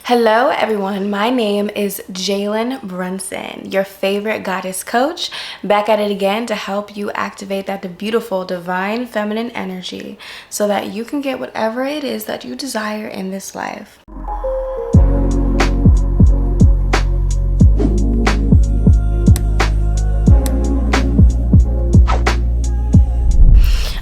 Hello everyone, my name is Jalen Brunson, your favorite goddess coach, back at it again to help you activate that beautiful divine feminine energy so that you can get whatever it is that you desire in this life.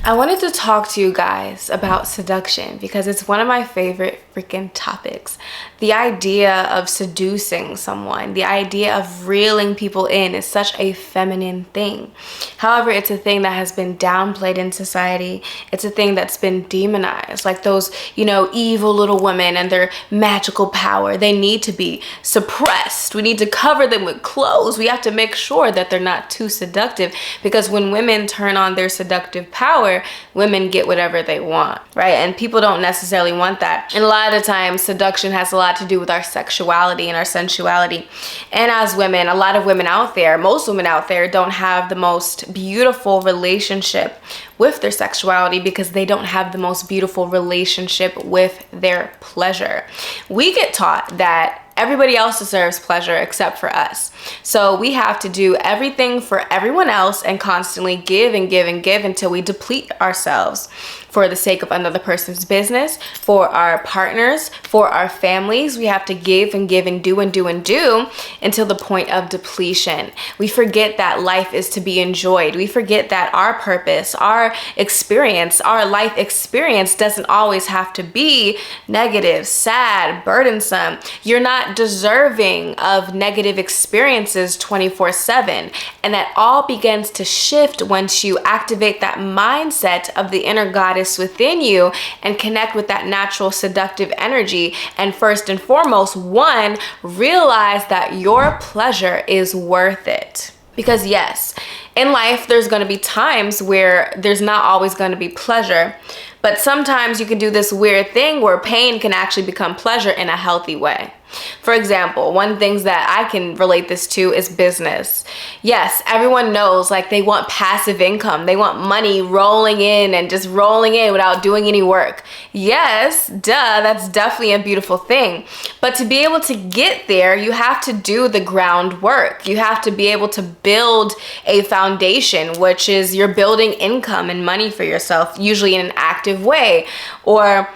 I wanted to talk to you guys about seduction because it's one of my favorite freaking topics. The idea of seducing someone, the idea of reeling people in is such a feminine thing. However, it's a thing that has been downplayed in society. It's a thing that's been demonized. Like those, evil little women and their magical power, they need to be suppressed. We need to cover them with clothes. We have to make sure that they're not too seductive, because when women turn on their seductive power, women get whatever they want, right? And people don't necessarily want that. And a lot of the time, seduction has a lot to do with our sexuality and our sensuality. And as women, a lot of women out there, most women out there, don't have the most beautiful relationship with their sexuality because they don't have the most beautiful relationship with their pleasure. We get taught that everybody else deserves pleasure except for us. So we have to do everything for everyone else and constantly give and give and give until we deplete ourselves for the sake of another person's business, for our partners, for our families. We have to give and give and do and do and do until the point of depletion. We forget that life is to be enjoyed. We forget that our purpose, our experience, our life experience doesn't always have to be negative, sad, burdensome. You're not deserving of negative experiences 24/7. And that all begins to shift once you activate that mindset of the inner goddess within you and connect with that natural seductive energy. And first and foremost, one, realize that your pleasure is worth it. Because yes, in life, there's going to be times where there's not always going to be pleasure, but sometimes you can do this weird thing where pain can actually become pleasure in a healthy way. For example, one of the things that I can relate this to is business. Yes, everyone knows, like, they want passive income. They want money rolling in and just rolling in without doing any work. Yes, that's definitely a beautiful thing. But to be able to get there, you have to do the groundwork. You have to be able to build a foundation, which is you're building income and money for yourself, usually in an active way. Or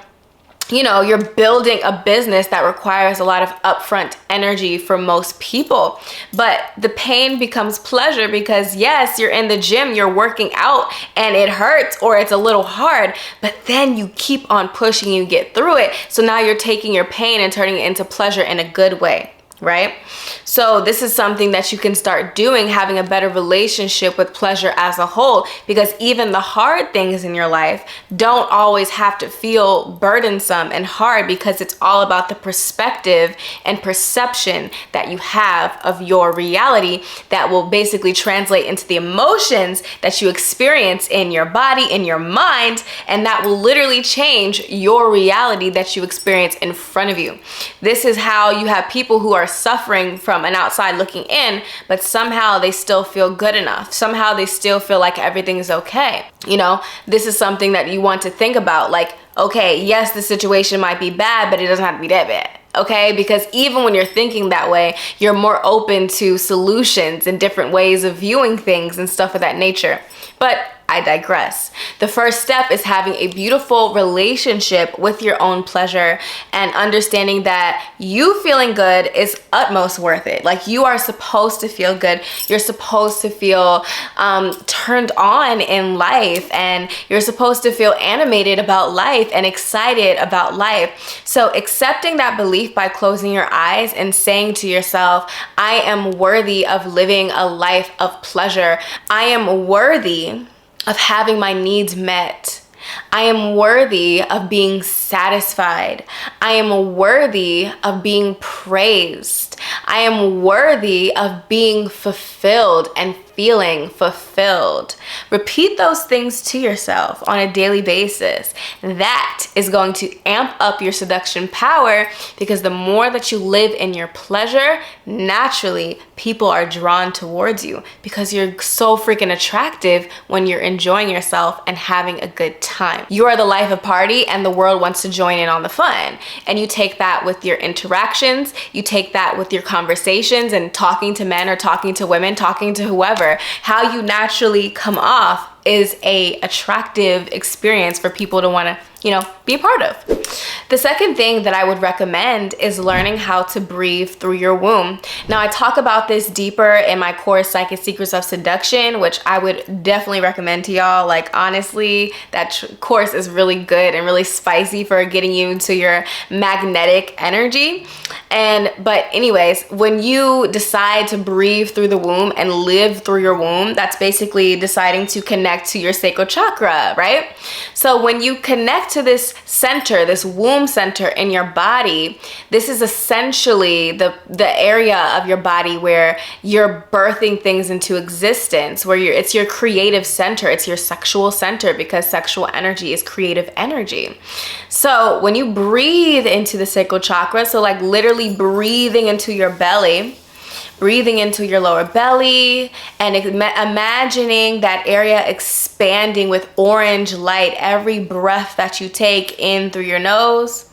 you're building a business that requires a lot of upfront energy for most people. But the pain becomes pleasure because yes, you're in the gym, you're working out and it hurts or it's a little hard, but then you keep on pushing, you get through it. So now you're taking your pain and turning it into pleasure in a good way. Right? So this is something that you can start doing, having a better relationship with pleasure as a whole, because even the hard things in your life don't always have to feel burdensome and hard, because it's all about the perspective and perception that you have of your reality that will basically translate into the emotions that you experience in your body, in your mind, and that will literally change your reality that you experience in front of you. This is how you have people who are suffering from an outside looking in, but somehow they still feel good enough. Somehow they still feel like everything is okay. This is something that you want to think about. Like, okay, yes, the situation might be bad, but it doesn't have to be that bad. Okay, because even when you're thinking that way, you're more open to solutions and different ways of viewing things and stuff of that nature. But I digress. The first step is having a beautiful relationship with your own pleasure and understanding that you feeling good is utmost worth it. Like, you are supposed to feel good. You're supposed to feel turned on in life, and you're supposed to feel animated about life and excited about life. So accepting that belief by closing your eyes and saying to yourself, I am worthy of living a life of pleasure. I am worthy of having my needs met. I am worthy of being satisfied. I am worthy of being praised. I am worthy of being fulfilled and feeling fulfilled. Repeat those things to yourself on a daily basis. That is going to amp up your seduction power, because the more that you live in your pleasure, naturally people are drawn towards you because you're so freaking attractive when you're enjoying yourself and having a good time. You are the life of party and the world wants to join in on the fun. And you take that with your interactions, you take that with your conversations and talking to men or talking to women, talking to whoever. How you naturally come off is a attractive experience for people to want to, be a part of. The second thing that I would recommend is learning how to breathe through your womb. Now, I talk about this deeper in my course, Psychic Secrets of Seduction, which I would definitely recommend to y'all. Like, honestly, that course is really good and really spicy for getting you into your magnetic energy. But anyways, when you decide to breathe through the womb and live through your womb, that's basically deciding to connect to your sacral chakra, right? So when you connect to this center, this womb center in your body, this is essentially the area of your body where you're birthing things into existence, where it's your creative center, it's your sexual center, because sexual energy is creative energy. So when you breathe into the sacral chakra, so like literally breathing into your belly, breathing into your lower belly, and imagining that area expanding with orange light every breath that you take in through your nose.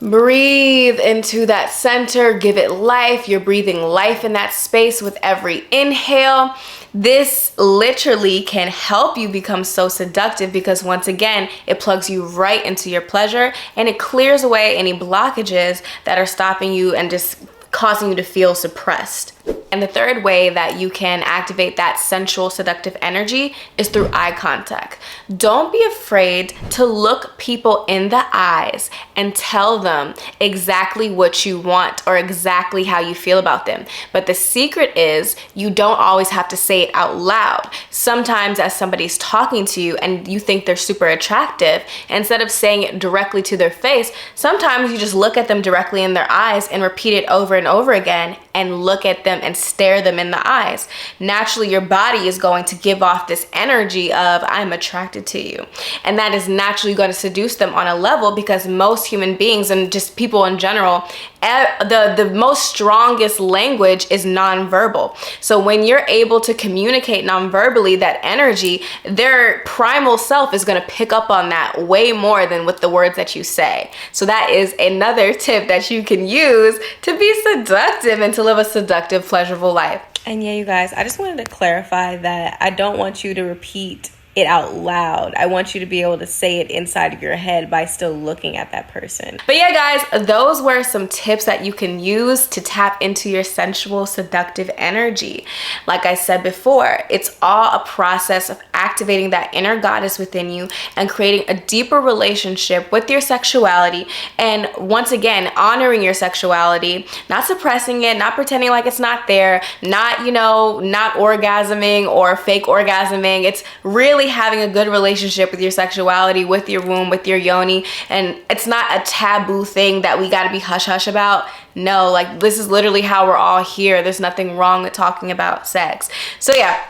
Breathe into that center, give it life. You're breathing life in that space with every inhale. This literally can help you become so seductive, because once again, it plugs you right into your pleasure and it clears away any blockages that are stopping you and just causing you to feel suppressed. And the third way that you can activate that sensual seductive energy is through eye contact. Don't be afraid to look people in the eyes and tell them exactly what you want or exactly how you feel about them. But the secret is you don't always have to say it out loud. Sometimes as somebody's talking to you and you think they're super attractive, instead of saying it directly to their face, sometimes you just look at them directly in their eyes and repeat it over and over again, and look at them and stare them in the eyes. Naturally, your body is going to give off this energy of, I'm attracted to you. And that is naturally going to seduce them on a level, because most human beings and just people in general, the most strongest language is nonverbal. So when you're able to communicate nonverbally that energy, their primal self is going to pick up on that way more than with the words that you say. So that is another tip that you can use to be seductive and to live a seductive, pleasurable life. And yeah, you guys, I just wanted to clarify that I don't want you to repeat it out loud. I want you to be able to say it inside of your head by still looking at that person. But yeah, guys, those were some tips that you can use to tap into your sensual, seductive energy. Like I said before, it's all a process of activating that inner goddess within you and creating a deeper relationship with your sexuality. And once again, honoring your sexuality, not suppressing it, not pretending like it's not there, not, not orgasming or fake orgasming. It's really having a good relationship with your sexuality, with your womb, with your yoni. And it's not a taboo thing that we got to be hush hush about. No, like this is literally how we're all here. There's nothing wrong with talking about sex. So yeah,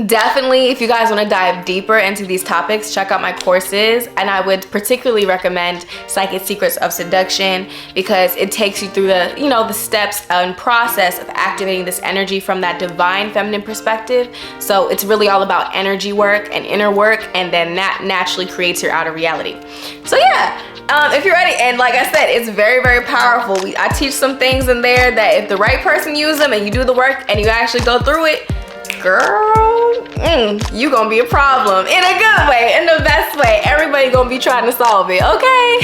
definitely, if you guys want to dive deeper into these topics, check out my courses. And I would particularly recommend Psychic Secrets of Seduction, because it takes you through the, the steps and process of activating this energy from that divine feminine perspective. So it's really all about energy work and inner work, and then that naturally creates your outer reality. So yeah, if you're ready, and like I said, it's very, very powerful. I teach some things in there that if the right person uses them and you do the work and you actually go through it, girl, you gonna be a problem in a good way, in the best way. Everybody gonna be trying to solve it, okay?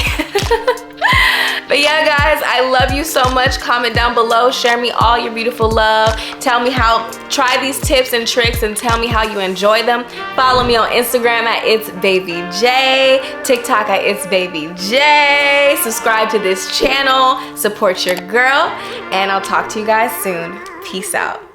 But yeah, guys, I love you so much. Comment down below, share me all your beautiful love. Tell me try these tips and tricks and tell me how you enjoy them. Follow me on Instagram at itsbabyj, TikTok at itsbabyj. Subscribe to this channel, support your girl, and I'll talk to you guys soon. Peace out.